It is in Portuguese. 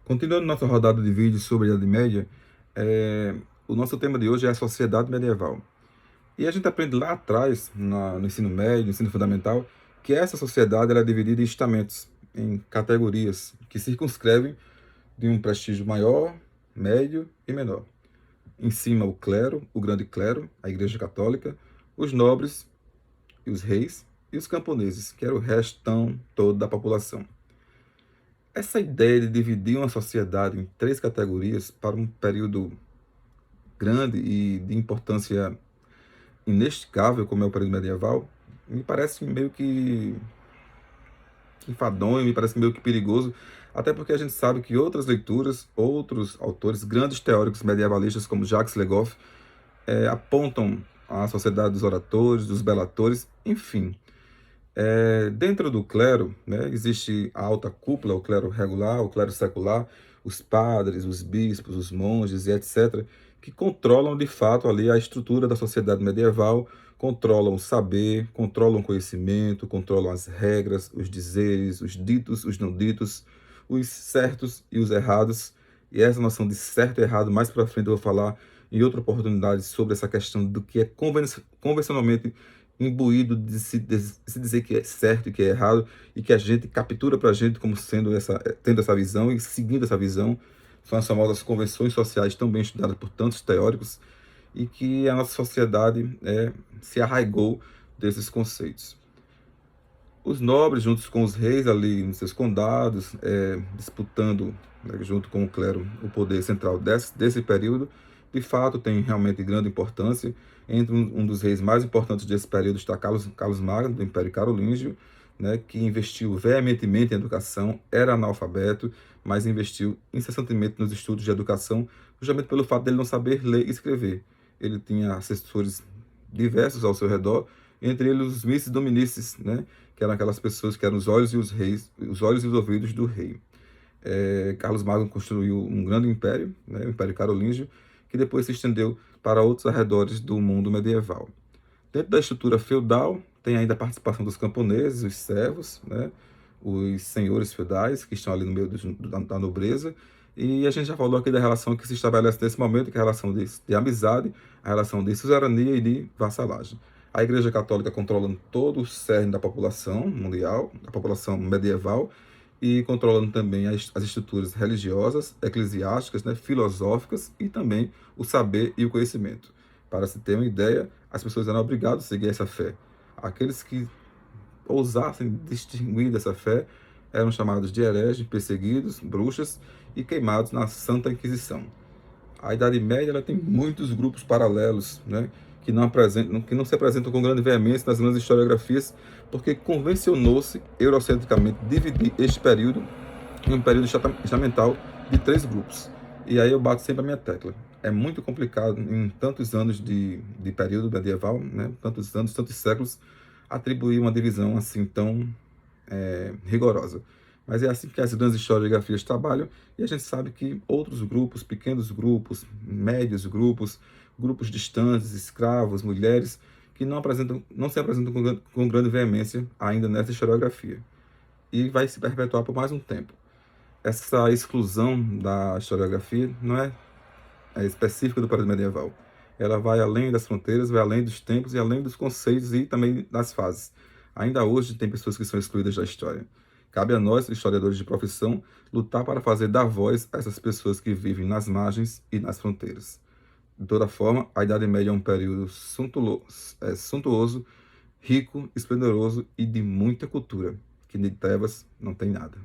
Continuando nossa rodada de vídeos sobre a Idade Média, o nosso tema de hoje é a sociedade medieval. E a gente aprende lá atrás, no ensino médio, no ensino fundamental, que essa sociedade ela é dividida em estamentos, em categorias, que circunscrevem de um prestígio maior, médio e menor. Em cima, o clero, o grande clero, a Igreja Católica, os nobres e os reis, e os camponeses, que era o restão todo da população. Essa ideia de dividir uma sociedade em três categorias para um período grande e de importância inesticável, como é o período medieval, me parece meio que enfadonho, me parece meio que perigoso, até porque a gente sabe que outras leituras, outros autores, grandes teóricos medievalistas como Jacques Le Goff, apontam a sociedade dos oratores, dos belatores, enfim. Dentro do clero, né, existe a alta cúpula, o clero regular, o clero secular, os padres, os bispos, os monges e etc., que controlam de fato ali a estrutura da sociedade medieval, controlam o saber, controlam o conhecimento, controlam as regras, os dizeres, os ditos, os não ditos, os certos e os errados. E essa noção de certo e errado, mais para frente eu vou falar em outra oportunidade sobre essa questão do que é convencionalmente imbuído de se dizer que é certo e que é errado, e que a gente captura para a gente como sendo tendo essa visão e seguindo essa visão. São as famosas convenções sociais tão bem estudadas por tantos teóricos, e que a nossa sociedade se arraigou desses conceitos. Os nobres, juntos com os reis ali nos seus condados, disputando, né, junto com o clero, o poder central desse período, de fato tem realmente grande importância. Entre um dos reis mais importantes desse período está Carlos Magno, do Império Carolíngio, né, que investiu veementemente em educação, era analfabeto, mas investiu incessantemente nos estudos de educação, justamente pelo fato dele não saber ler e escrever. Ele tinha assessores diversos ao seu redor, entre eles os vices dominices, né, que eram aquelas pessoas que eram os olhos e os olhos e os ouvidos do rei. Carlos Magno construiu um grande império, né, o Império Carolíngio, que depois se estendeu para outros arredores do mundo medieval. Dentro da estrutura feudal, tem ainda a participação dos camponeses, os servos, né, os senhores feudais, que estão ali no meio da nobreza, e a gente já falou aqui da relação que se estabelece nesse momento, que é a relação de amizade, a relação de suzerania e de vassalagem. A Igreja Católica controlando todo o cerne da população mundial, da população medieval, e controlando também as estruturas religiosas, eclesiásticas, né, filosóficas, e também o saber e o conhecimento. Para se ter uma ideia, as pessoas eram obrigadas a seguir essa fé. Aqueles que ousassem distinguir dessa fé eram chamados de hereges, perseguidos, bruxas e queimados na Santa Inquisição. A Idade Média ela tem muitos grupos paralelos, né, que não se apresentam com grande veemência nas grandes historiografias, porque convencionou-se eurocentricamente dividir este período em um período estamental de três grupos. E aí eu bato sempre a minha tecla. É muito complicado, em tantos anos de período medieval, né, tantos anos, tantos séculos, atribuir uma divisão assim tão rigorosa. Mas é assim que as grandes historiografias trabalham, e a gente sabe que outros grupos, pequenos grupos, médios grupos, grupos distantes, escravos, mulheres, que não se apresentam com grande veemência ainda nessa historiografia. E vai se perpetuar por mais um tempo. Essa exclusão da historiografia não é específica do período medieval. Ela vai além das fronteiras, vai além dos tempos e além dos conceitos e também das fases. Ainda hoje tem pessoas que são excluídas da história. Cabe a nós, historiadores de profissão, lutar para fazer dar voz a essas pessoas que vivem nas margens e nas fronteiras. De toda forma, a Idade Média é um período suntuoso, rico, esplendoroso e de muita cultura, que de trevas não tem nada.